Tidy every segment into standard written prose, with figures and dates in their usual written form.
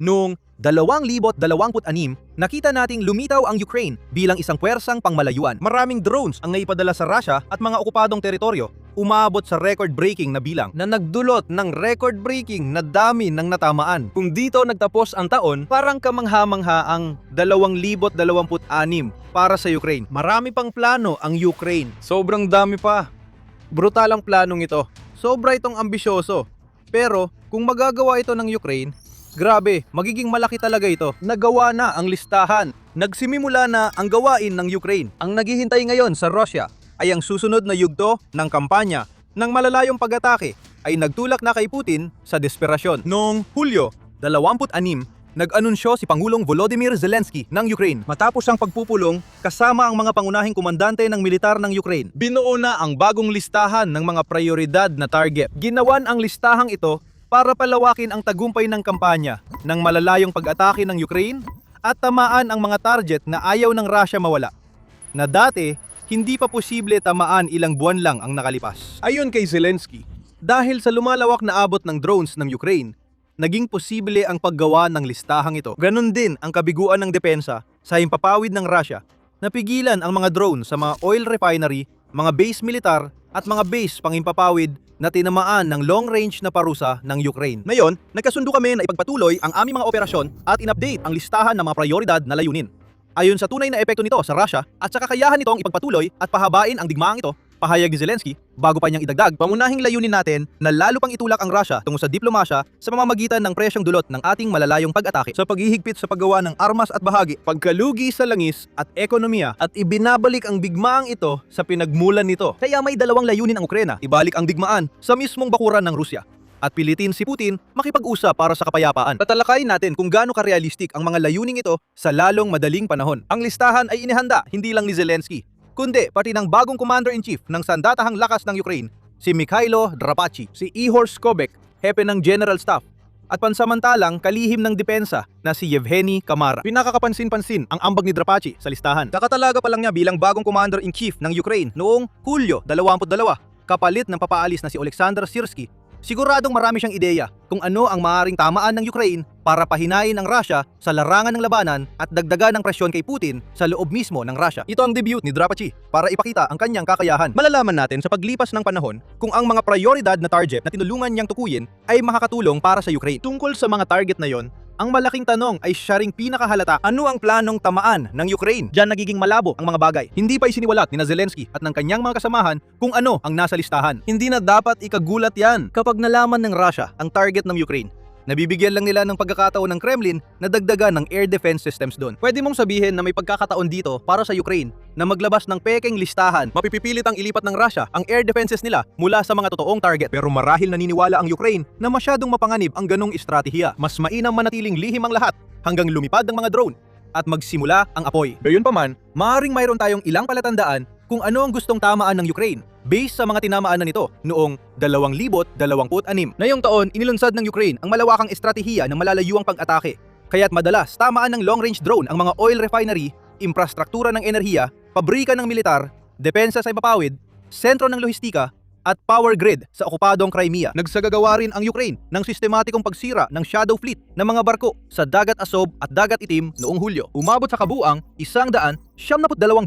Noong 2026, nakita nating lumitaw ang Ukraine bilang isang puwersang pangmalayuan. Maraming drones ang naipadala sa Russia at mga okupadong teritoryo, umabot sa record-breaking na bilang na nagdulot ng record-breaking na dami ng natamaan. Kung dito nagtapos ang taon, parang kamangha-mangha ang 2026 para sa Ukraine. Marami pang plano ang Ukraine. Sobrang dami pa. Brutal ang planong ito. Sobra itong ambisyoso. Pero kung magagawa ito ng Ukraine, grabe, magiging malaki talaga ito. Nagawa na ang listahan. Nagsimimula na ang gawain ng Ukraine. Ang naghihintay ngayon sa Russia ay ang susunod na yugto ng kampanya ng malalayong pag-atake ay nagtulak na kay Putin sa desperasyon. Noong Hulyo 26, nag-anunsyo si Pangulong Volodymyr Zelensky ng Ukraine matapos ang pagpupulong kasama ang mga pangunahing komandante ng militar ng Ukraine. Binuo na ang bagong listahan ng mga prioridad na target. Ginawan ang listahang ito para palawakin ang tagumpay ng kampanya ng malalayong pag-atake ng Ukraine at tamaan ang mga target na ayaw ng Russia mawala, na dati hindi pa posible tamaan ilang buwan lang ang nakalipas. Ayon kay Zelensky, dahil sa lumalawak na abot ng drones ng Ukraine, naging posible ang paggawa ng listahang ito. Ganon din ang kabiguan ng depensa sa himpapawid ng Russia na pigilan ang mga drone sa mga oil refinery, mga base militar at mga base panghimpapawid na tinamaan ng long-range na parusa ng Ukraine. Ngayon, nagkasundo kami na ipagpatuloy ang aming mga operasyon at in-update ang listahan ng mga prioridad na layunin. Ayon sa tunay na epekto nito sa Russia at sa kakayahan nitong ipagpatuloy at pahabain ang digmaang ito, pahayag ni Zelensky, bago pa niyang idagdag, pamunahing layunin natin na lalo pang itulak ang Russia tungo sa diplomasya sa mamamagitan ng presyong dulot ng ating malalayong pag-atake sa paghihigpit sa paggawa ng armas at bahagi, pagkalugi sa langis at ekonomiya, at ibinabalik ang digmaang ito sa pinagmulan nito. Kaya may dalawang layunin ang Ukraina, ibalik ang digmaan sa mismong bakuran ng Rusya at pilitin si Putin makipag-usap para sa kapayapaan. Tatalakayin natin kung gaano karealistik ang mga layuning ito sa lalong madaling panahon. Ang listahan ay inihanda hindi lang ni Zelensky, kundi pati ng bagong Commander-in-Chief ng Sandatahang Lakas ng Ukraine, si Mikhailo Drapachy, si Ihor Skobek, hepe ng General Staff, at pansamantalang kalihim ng depensa na si Yevgeny Kamara. Pinakakapansin-pansin ang ambag ni Drapachy sa listahan. Kakatalaga pa lang niya bilang bagong Commander-in-Chief ng Ukraine noong Hulyo 22, kapalit ng papaalis na si Oleksandr Syrskyi. Siguradong marami siyang ideya kung ano ang maaaring tamaan ng Ukraine para pahinain ang Russia sa larangan ng labanan at dagdagan ng presyon kay Putin sa loob mismo ng Russia. Ito ang debut ni Drapachy para ipakita ang kanyang kakayahan. Malalaman natin sa paglipas ng panahon kung ang mga prioridad na target na tinulungan niyang tukuyin ay makakatulong para sa Ukraine. Tungkol sa mga target na yon, ang malaking tanong ay siya ring pinakahalata, ano ang planong tamaan ng Ukraine? Diyan nagiging malabo ang mga bagay. Hindi pa isiniwalat ni Zelensky at ng kanyang mga kasamahan kung ano ang nasa listahan. Hindi na dapat ikagulat yan kapag nalaman ng Russia ang target ng Ukraine. Nabibigyan lang nila ng pagkakataon ng Kremlin na dagdagan ng air defense systems doon. Pwede mong sabihin na may pagkakataon dito para sa Ukraine na maglabas ng pekeng listahan. Mapipipilit ang ilipat ng Russia ang air defenses nila mula sa mga totoong target. Pero marahil naniniwala ang Ukraine na masyadong mapanganib ang ganong estratehiya. Mas mainam manatiling lihim ang lahat hanggang lumipad ang mga drone at magsimula ang apoy. Gayunpaman, maaaring mayroon tayong ilang palatandaan kung ano ang gustong tamaan ng Ukraine based sa mga tinamaanan nito noong 2026. Ngayong taon, inilunsad ng Ukraine ang malawakang estratehiya ng malalayuang pag-atake. Kaya't madalas tamaan ng long-range drone ang mga oil refinery, infrastruktura ng enerhiya, pabrika ng militar, depensa sa ipapawid, sentro ng lohistika, at power grid sa okupadong Crimea. Nagsagagawa rin ang Ukraine ng sistematikong pagsira ng shadow fleet ng mga barko sa Dagat Azov at Dagat Itim noong Hulyo. Umabot sa kabuang 172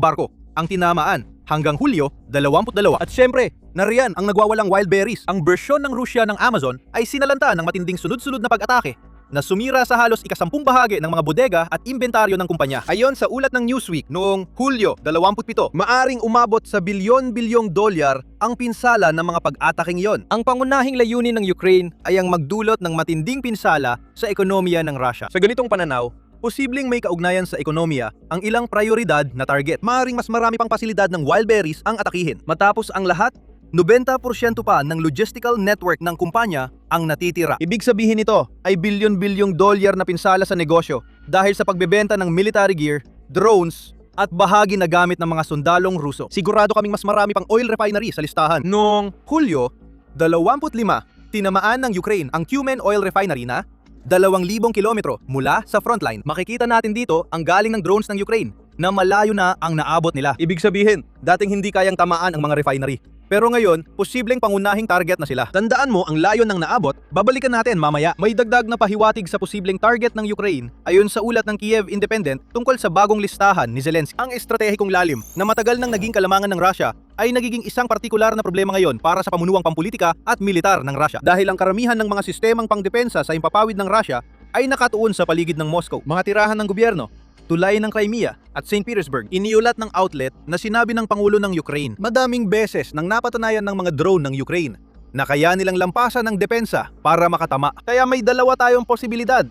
barko ang tinamaan hanggang Hulyo 22. At syempre, nariyan ang nagwawalang wild berries. Ang bersyon ng Rusya ng Amazon ay sinalanta ng matinding sunod-sunod na pag-atake na sumira sa halos ika-10 bahagi ng mga bodega at inventaryo ng kumpanya. Ayon sa ulat ng Newsweek noong Hulyo 27, maaring umabot sa bilyon-bilyong dolyar ang pinsala ng mga pag-ataking iyon. Ang pangunahing layunin ng Ukraine ay ang magdulot ng matinding pinsala sa ekonomiya ng Russia. Sa ganitong pananaw, posibleng may kaugnayan sa ekonomiya ang ilang prioridad na target. Maaring mas marami pang pasilidad ng wild berries ang atakihin. Matapos ang lahat, 90% pa ng logistical network ng kumpanya ang natitira. Ibig sabihin nito ay bilyon-bilyong dolyar na pinsala sa negosyo dahil sa pagbebenta ng military gear, drones, at bahagi na gamit ng mga sundalong Ruso. Sigurado kaming mas marami pang oil refinery sa listahan. Noong Hulyo 25, tinamaan ng Ukraine ang Tyumen Oil Refinery na 2,000 kilometro mula sa frontline. Makikita natin dito ang galing ng drones ng Ukraine na malayo na ang naabot nila. Ibig sabihin, dating hindi kayang tamaan ang mga refinery. Pero ngayon, posibleng pangunahing target na sila. Tandaan mo ang layo ng naabot, babalikan natin mamaya. May dagdag na pahiwatig sa posibleng target ng Ukraine ayon sa ulat ng Kiev Independent tungkol sa bagong listahan ni Zelensky. Ang estratehikong lalim na matagal nang naging kalamangan ng Russia ay nagiging isang partikular na problema ngayon para sa pamunuang pampulitika at militar ng Russia. Dahil ang karamihan ng mga sistemang pangdepensa sa himpapawid ng Russia ay nakatuon sa paligid ng Moscow. Mga tirahan ng gobyerno, tulay ng Crimea at St. Petersburg. Iniulat ng outlet na sinabi ng Pangulo ng Ukraine, madaming beses nang napatunayan ng mga drone ng Ukraine na kaya nilang lampasan ng depensa para makatama. Kaya may dalawa tayong posibilidad.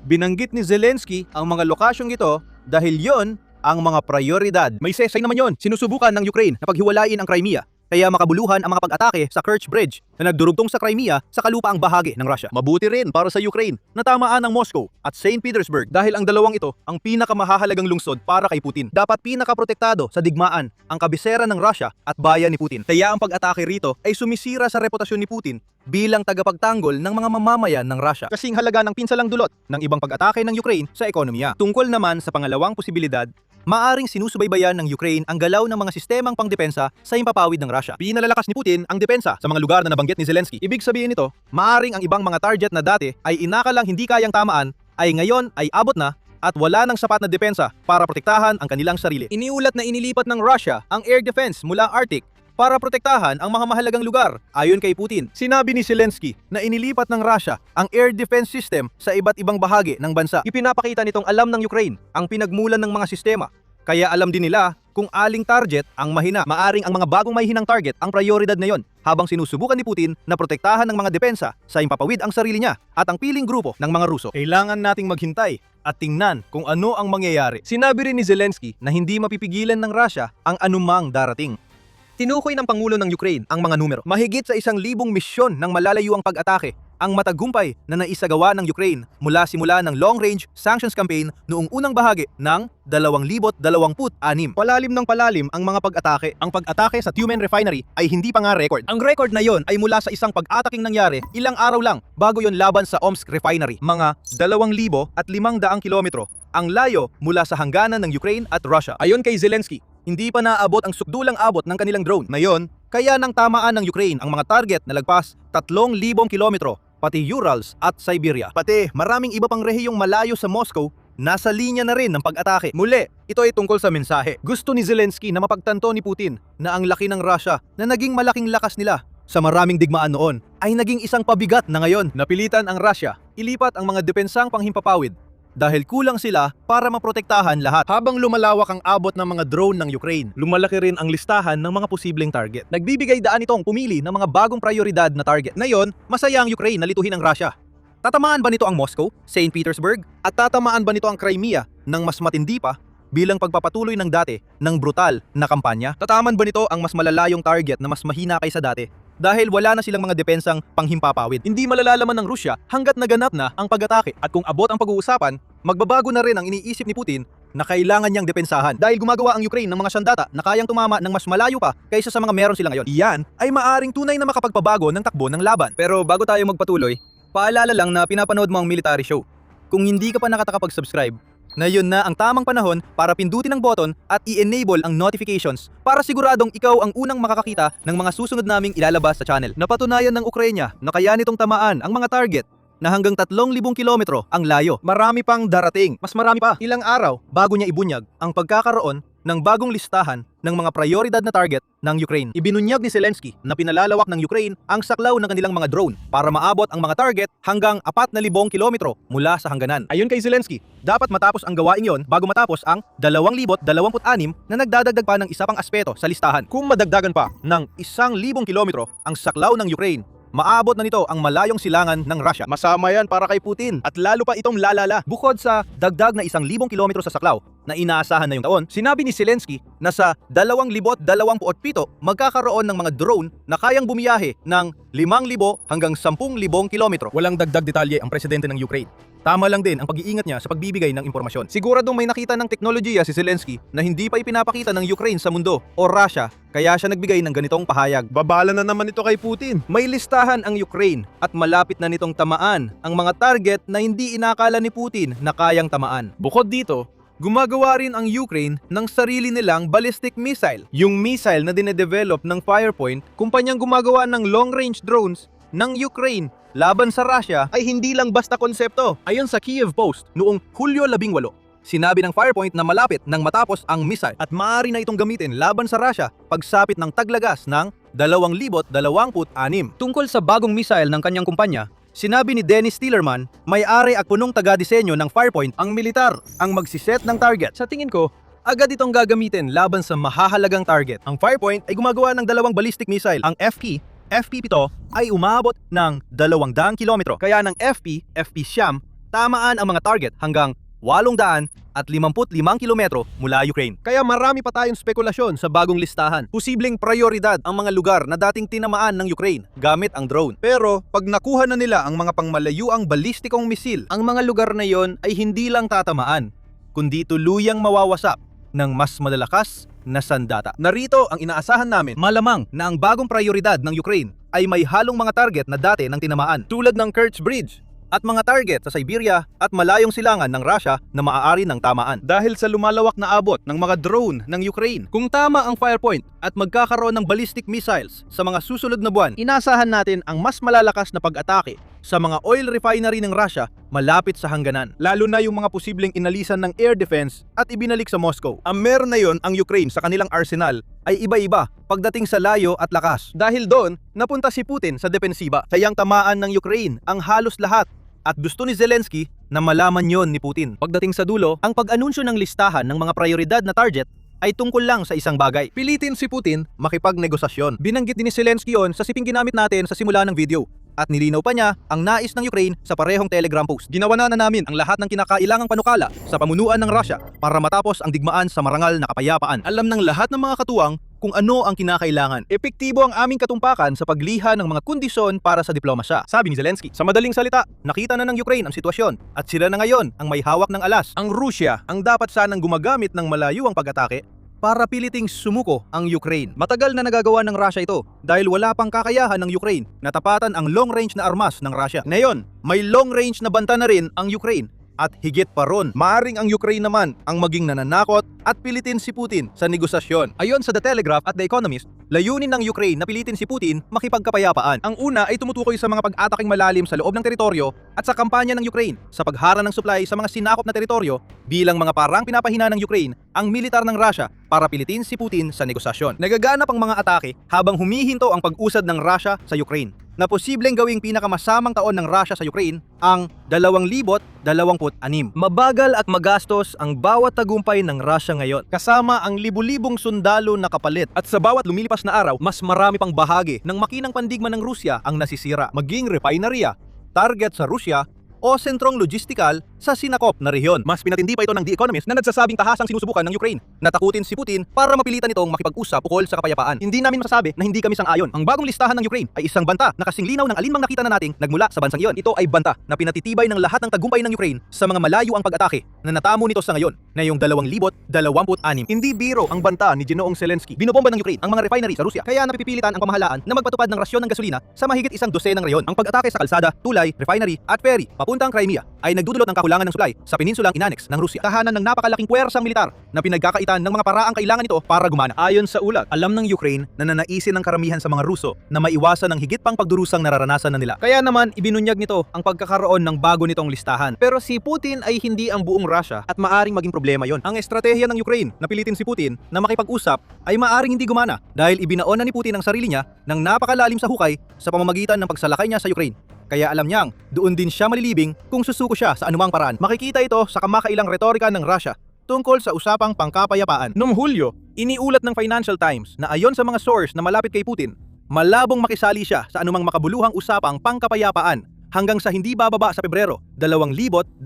Binanggit ni Zelensky ang mga lokasyong ito dahil yon ang mga prioridad. May sesay naman yon. Sinusubukan ng Ukraine na paghiwalain ang Crimea kaya makabuluhan ang mga pag-atake sa Kerch Bridge na nagdurugtong sa Crimea sa kalupaang bahagi ng Russia. Mabuti rin para sa Ukraine na tamaan ng Moscow at St. Petersburg dahil ang dalawang ito ang pinakamahalagang lungsod para kay Putin. Dapat pinakaprotektado sa digmaan ang kabisera ng Russia at bayan ni Putin. Kaya ang pag-atake rito ay sumisira sa reputasyon ni Putin bilang tagapagtanggol ng mga mamamayan ng Russia. Kasing halaga ng pinsalang dulot ng ibang pag-atake ng Ukraine sa ekonomiya. Tungkol naman sa pangalawang posibilidad, maaring sinusubaybayan ng Ukraine ang galaw ng mga sistemang pangdepensa sa himpapawid ng Russia. Pinalalakas ni Putin ang depensa sa mga lugar na nabanggit ni Zelensky. Ibig sabihin nito, maaring ang ibang mga target na dati ay inakalang hindi kayang tamaan ay ngayon ay abot na at wala ng sapat na depensa para protektahan ang kanilang sarili. Iniulat na inilipat ng Russia ang air defense mula Arctic para protektahan ang mga mahalagang lugar. Ayon kay Putin, sinabi ni Zelensky na inilipat ng Russia ang air defense system sa iba't ibang bahagi ng bansa. Ipinapakita nitong alam ng Ukraine ang pinagmulan ng mga sistema. Kaya alam din nila kung aling target ang mahina. Maaring ang mga bagong mahihinang target ang prioridad na yon habang sinusubukan ni Putin na protektahan ng mga depensa sa himpapawid ang sarili niya at ang piling grupo ng mga Ruso. Kailangan nating maghintay at tingnan kung ano ang mangyayari. Sinabi rin ni Zelensky na hindi mapipigilan ng Russia ang anumang darating. Tinukoy ng Pangulo ng Ukraine ang mga numero. Mahigit sa 1,000 misyon ng malalayuang pag-atake ang matagumpay na naisagawa ng Ukraine mula simula ng long-range sanctions campaign noong unang bahagi ng 2026. Palalim ng palalim ang mga pag-atake. Ang pag-atake sa Tyumen Refinery ay hindi pa nga record. Ang record na yon ay mula sa isang pag-ataking nangyari ilang araw lang bago yon laban sa Omsk Refinery. Mga 2,500 kilometro ang layo mula sa hangganan ng Ukraine at Russia. Ayon kay Zelensky, hindi pa naabot ang sukdulang abot ng kanilang drone. Ngayon, kaya nang tamaan ng Ukraine ang mga target na lagpas 3,000 kilometro, pati Urals at Siberia. Pati maraming iba pang rehiyong malayo sa Moscow, nasa linya na rin ng pag-atake. Muli, ito ay tungkol sa mensahe. Gusto ni Zelensky na mapagtanto ni Putin na ang laki ng Russia na naging malaking lakas nila sa maraming digmaan noon ay naging isang pabigat na ngayon. Napilitan ang Russia ilipat ang mga depensang panghimpapawid dahil kulang sila para maprotektahan lahat. Habang lumalawak ang abot ng mga drone ng Ukraine, lumalaki rin ang listahan ng mga posibleng target. Nagbibigay daan itong pumili ng mga bagong prioridad na target. Ngayon, masaya ang Ukraine na lituhin ang Russia. Tatamaan ba nito ang Moscow, St. Petersburg? At tatamaan ba nito ang Crimea ng mas matindi pa bilang pagpapatuloy ng dati ng brutal na kampanya? Tataman ba nito ang mas malalayong target na mas mahina kaysa dati? Dahil wala na silang mga depensang panghimpapawid. Hindi malalalaman ng Rusya hanggat naganap na ang pag-atake. At kung abot ang pag-uusapan, magbabago na rin ang iniisip ni Putin na kailangan niyang depensahan. Dahil gumagawa ang Ukraine ng mga sandata na kayang tumama ng mas malayo pa kaysa sa mga meron sila ngayon. Iyan ay maaring tunay na makapagpabago ng takbo ng laban. Pero bago tayo magpatuloy, paalala lang na pinapanood mo ang military show. Kung hindi ka pa nakakapag-subscribe, na yun na ang tamang panahon para pindutin ang button at i-enable ang notifications para siguradong ikaw ang unang makakakita ng mga susunod naming ilalabas sa channel. Napatunayan ng Ukraine na kaya nitong tamaan ang mga target na hanggang 3,000 kilometro ang layo. Marami pang darating. Mas marami pa. Ilang araw bago niya ibunyag ang pagkakaroon ng bagong listahan ng mga prioridad na target ng Ukraine. Ibinunyag ni Zelensky na pinalalawak ng Ukraine ang saklaw ng kanilang mga drone para maabot ang mga target hanggang 4,000 kilometro mula sa hangganan. Ayon kay Zelensky, dapat matapos ang gawain yon bago matapos ang 2026 na nagdadagdag pa ng isa pang aspeto sa listahan. Kung madagdagan pa ng 1,000 kilometro ang saklaw ng Ukraine, maabot na nito ang malayong silangan ng Russia. Masama yan para kay Putin at lalo pa itong lalala. Bukod sa dagdag na 1,000 kilometro sa saklaw na inaasahan na yung taon, sinabi ni Zelensky na sa 2027 magkakaroon ng mga drone na kayang bumiyahe ng 5,000 hanggang 10,000 kilometro. Walang dagdag detalye ang presidente ng Ukraine. Tama lang din ang pag-iingat niya sa pagbibigay ng impormasyon. Siguradong may nakita ng teknolohiya si Zelensky na hindi pa ipinapakita ng Ukraine sa mundo o Russia, kaya siya nagbigay ng ganitong pahayag. Babala na naman ito kay Putin. May listahan ang Ukraine at malapit na nitong tamaan ang mga target na hindi inakala ni Putin na kayang tamaan. Bukod dito, Gumagawa rin ang Ukraine ng sarili nilang ballistic missile. Yung missile na dinedevelop ng Firepoint, kumpanyang gumagawa ng long-range drones ng Ukraine laban sa Russia, ay hindi lang basta konsepto. Ayon sa Kiev Post, noong Hulyo 18, sinabi ng Firepoint na malapit nang matapos ang missile at maaari na itong gamitin laban sa Russia pagsapit ng taglagas ng 2026. Tungkol sa bagong missile ng kanyang kumpanya, sinabi ni Dennis Tillerman, may-ari at punong taga-disenyo ng Firepoint, ang militar ang magsiset ng target. Sa tingin ko, agad itong gagamitin laban sa mahahalagang target. Ang Firepoint ay gumagawa ng dalawang ballistic missile. Ang FP7 ay umabot ng 200 kilometro. Kaya ng FP7, tamaan ang mga target hanggang 855 kilometro mula Ukraine. Kaya marami pa tayong spekulasyon sa bagong listahan. Posibleng prioridad ang mga lugar na dating tinamaan ng Ukraine gamit ang drone. Pero pag nakuha na nila ang mga pangmalayuang balistikong misil, ang mga lugar na yon ay hindi lang tatamaan, kundi tuluyang mawawasak ng mas malalakas na sandata. Narito ang inaasahan namin. Malamang na ang bagong prioridad ng Ukraine ay may halong mga target na dati nang tinamaan, tulad ng Kerch Bridge at mga target sa Siberia at malayong silangan ng Russia na maaari ng tamaan. Dahil sa lumalawak na abot ng mga drone ng Ukraine, kung tama ang Firepoint at magkakaroon ng ballistic missiles sa mga susunod na buwan, inasahan natin ang mas malalakas na pag-atake sa mga oil refinery ng Russia malapit sa hangganan. Lalo na yung mga posibleng inalisan ng air defense at ibinalik sa Moscow. Ang meron na yon ang Ukraine sa kanilang arsenal ay iba-iba pagdating sa layo at lakas. Dahil doon, napunta si Putin sa depensiba. Kayang tamaan ng Ukraine ang halos lahat. At gusto ni Zelensky na malaman yon ni Putin. Pagdating sa dulo, ang pag-anunsyo ng listahan ng mga prioridad na target ay tungkol lang sa isang bagay. Pilitin si Putin makipagnegosasyon. Binanggit din ni Zelensky yon sa siping ginamit natin sa simula ng video. At nilinaw pa niya ang nais ng Ukraine sa parehong Telegram post. Ginawa na namin ang lahat ng kinakailangang panukala sa pamunuan ng Russia para matapos ang digmaan sa marangal na kapayapaan. Alam ng lahat ng mga katuwang kung ano ang kinakailangan. Epektibo ang aming katumpakan sa pagliha ng mga kondisyon para sa diplomasya, sabi ni Zelensky. Sa madaling salita, nakita na ng Ukraine ang sitwasyon at sila na ngayon ang may hawak ng alas. Ang Rusya ang dapat sanang gumagamit ng malayuang pag-atake para piliting sumuko ang Ukraine. Matagal na nagagawa ng Russia ito dahil wala pang kakayahan ng Ukraine na tapatan ang long-range na armas ng Russia. Ngayon, may long-range na banta na rin ang Ukraine. At higit pa ron, maaring ang Ukraine naman ang maging nananakot at pilitin si Putin sa negosasyon. Ayon sa The Telegraph at The Economist, layunin ng Ukraine na pilitin si Putin makipagkapayapaan. Ang una ay tumutukoy sa mga pag-ataking malalim sa loob ng teritoryo at sa kampanya ng Ukraine sa paghara ng supply sa mga sinakop na teritoryo bilang mga parang pinapahina ng Ukraine ang militar ng Russia para pilitin si Putin sa negosasyon. Nagaganap ang mga atake habang humihinto ang pag-usad ng Russia sa Ukraine na posibleng gawing pinakamasamang taon ng Russia sa Ukraine ang 2026. Mabagal at magastos ang bawat tagumpay ng Russia ngayon, kasama ang libu-libong sundalo na kapalit. At sa bawat lumilipas na araw, mas marami pang bahagi ng makinang pandigma ng Rusya ang nasisira, maging refineria, target sa Rusya, o sentrong logistikal sa sinakop na rehiyon. Mas pinatindi pa ito ng The Economist na nagsasabing tahasang sinusubukan ng Ukraine na takutin si Putin para mapilitan itong makipag-usap ukol sa kapayapaan. Hindi namin masasabi na hindi kami sang-ayon. Ang bagong listahan ng Ukraine ay isang banta na kasing linaw ng alinmang nakita na nating nagmula sa bansang iyon. Ito ay banta na pinatitibay ng lahat ng tagumpay ng Ukraine sa mga malayo ang pag-atake na natamo nito sa ngayon, ngayong 2026. Hindi biro ang banta ni Ginoong Zelensky. Binobomba ng Ukraine ang mga refinery sa Rusya. Kaya napipilitan ang pamahalaan na magpatupad ng rasyon ng gasolina sa mahigit isang dosenang reyon. Ang pag-atake sa kalsada, tulay, refinery at ferry papuntang Crimea ay nagdudulot ng kakulangan ng supply sa peninsulang inanex ng Rusya. Tahanan ng napakalaking puwersang militar na pinagkakaitan ng mga paraang kailangan nito para gumana. Ayon sa ulat, alam ng Ukraine na nanaisin ng karamihan sa mga Ruso na maiwasan ng higit pang pagdurusang nararanasan na nila. Kaya naman ibinunyag nito ang pagkakaroon ng bago nitong listahan. Pero si Putin ay hindi ang buong Russia at maaring maging problema yon. Ang estratehiya ng Ukraine na pilitin si Putin na makipag-usap ay maaring hindi gumana dahil ibinaon na ni Putin ang sarili niya ng napakalalim sa hukay sa pamamagitan ng pagsalakay niya sa Ukraine. Kaya alam niyang doon din siya malilibing kung susuko siya sa anumang paraan. Makikita ito sa kamakailang retorika ng Russia tungkol sa usapang pangkapayapaan. Noong Hulyo, iniulat ng Financial Times na ayon sa mga source na malapit kay Putin, malabong makisali siya sa anumang makabuluhang usapang pangkapayapaan hanggang sa hindi bababa sa Pebrero 2027.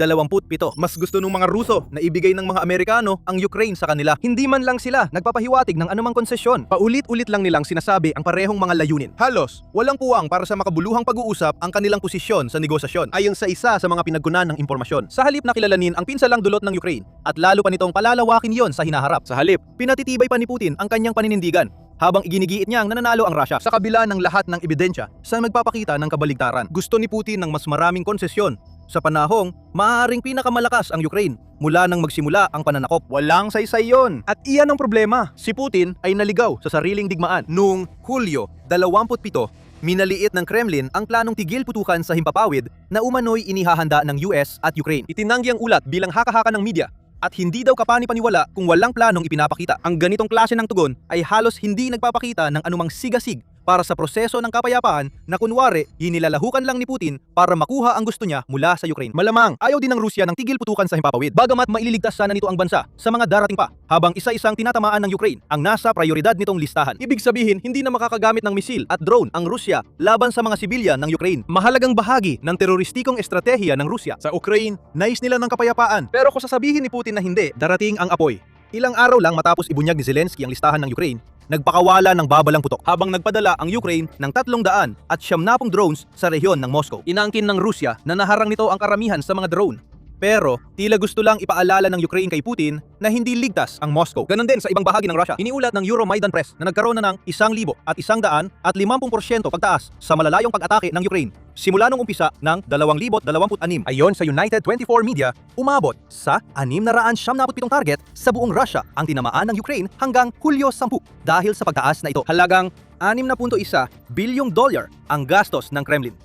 Mas gusto ng mga Ruso na ibigay ng mga Amerikano ang Ukraine sa kanila. Hindi man lang sila nagpapahiwatig ng anumang konsesyon. Paulit-ulit lang nilang sinasabi ang parehong mga layunin. Halos walang puwang para sa makabuluhang pag-uusap ang kanilang posisyon sa negosasyon, ayon sa isa sa mga pinagkunan ng impormasyon. Sa halip na kilalanin ang pinsalang dulot ng Ukraine at lalo pa nitong palalawakin yon sa hinaharap. Sa halip, pinatitibay pa ni Putin ang kanyang paninindigan habang iginigiit niyang nananalo ang Russia sa kabila ng lahat ng ebidensya sa nagpapakita ng kabaligtaran. Gusto ni Putin ng mas maraming konsesyon sa panahong maaaring pinakamalakas ang Ukraine mula nang magsimula ang pananakop. Walang saysay yon. At iyan ang problema. Si Putin ay naligaw sa sariling digmaan. Noong Hulyo 27, minaliit ng Kremlin ang planong tigil putukan sa himpapawid na umano'y inihahanda ng US at Ukraine. Itinanggi ang ulat bilang haka-haka ng media at hindi daw kapani-paniwala kung walang planong ipinapakita. Ang ganitong klase ng tugon ay halos hindi nagpapakita ng anumang sigasig para sa proseso ng kapayapaan na kunwari hinilalahukan lang ni Putin para makuha ang gusto niya mula sa Ukraine. Malamang ayaw din ng Rusya ng tigil putukan sa himpapawid. Bagamat maililigtas sana nito ang bansa sa mga darating pa habang isa-isang tinatamaan ng Ukraine ang nasa prioridad nitong listahan. Ibig sabihin hindi na makakagamit ng misil at drone ang Rusya laban sa mga sibilyan ng Ukraine. Mahalagang bahagi ng teroristikong estratehiya ng Rusya. Sa Ukraine, nais nila ng kapayapaan. Pero kung sasabihin ni Putin na hindi, darating ang apoy. Ilang araw lang matapos ibunyag ni Zelensky ang listahan ng Ukraine, nagpakawala ng babalang putok habang nagpadala ang Ukraine ng 300 at 70 drones sa rehiyon ng Moscow. Inaangkin ng Rusya na naharang nito ang karamihan sa mga drone. Pero tila gusto lang ipaalala ng Ukraine kay Putin na hindi ligtas ang Moscow. Ganon din sa ibang bahagi ng Russia. Iniulat ng Euromaidan Press na nagkaroon na ng 1,150% pagtaas sa malalayong pag-atake ng Ukraine simula nung umpisa ng 2026. Ayon sa United 24 Media, umabot sa 677 target sa buong Russia ang tinamaan ng Ukraine hanggang Hulyo 10 dahil sa pagtaas na ito. Halagang $6.1 bilyong ang gastos ng Kremlin.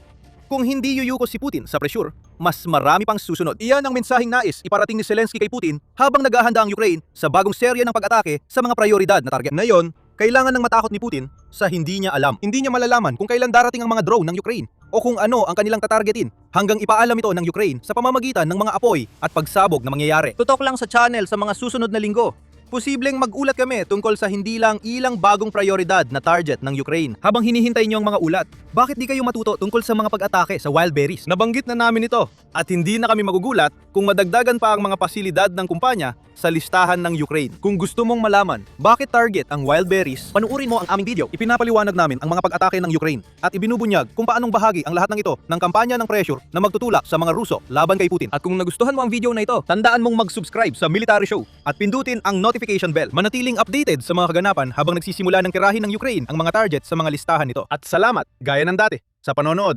Kung hindi yuyuko si Putin sa pressure, mas marami pang susunod. Iyan ang mensaheng nais iparating ni Zelensky kay Putin habang naghahanda ang Ukraine sa bagong serye ng pag-atake sa mga prioridad na target. Ngayon, kailangan ng matakot ni Putin sa hindi niya alam. Hindi niya malalaman kung kailan darating ang mga drone ng Ukraine o kung ano ang kanilang tatargetin hanggang ipaalam ito ng Ukraine sa pamamagitan ng mga apoy at pagsabog na mangyayari. Tutok lang sa channel sa mga susunod na linggo. Posibleng magulat kami tungkol sa hindi lang ilang bagong prioridad na target ng Ukraine. Habang hinihintay niyo ang mga ulat, bakit di kayo matuto tungkol sa mga pag-atake sa wild berries? Nabanggit na namin ito at hindi na kami magugulat kung madagdagan pa ang mga pasilidad ng kumpanya sa listahan ng Ukraine. Kung gusto mong malaman bakit target ang wild berries, panuurin mo ang aming video. Ipinapaliwanag namin ang mga pag-atake ng Ukraine at ibinubunyag kung paanong bahagi ang lahat ng ito ng kampanya ng pressure na magtutulak sa mga Ruso laban kay Putin. At kung nagustuhan mo ang video na ito, tandaan mong mag-subscribe sa Military Show at pindutin ang notification bell. Manatiling updated sa mga kaganapan habang nagsisimula ng tirahin ng Ukraine ang mga target sa mga listahan nito. At salamat, gaya ng dati, sa panonood.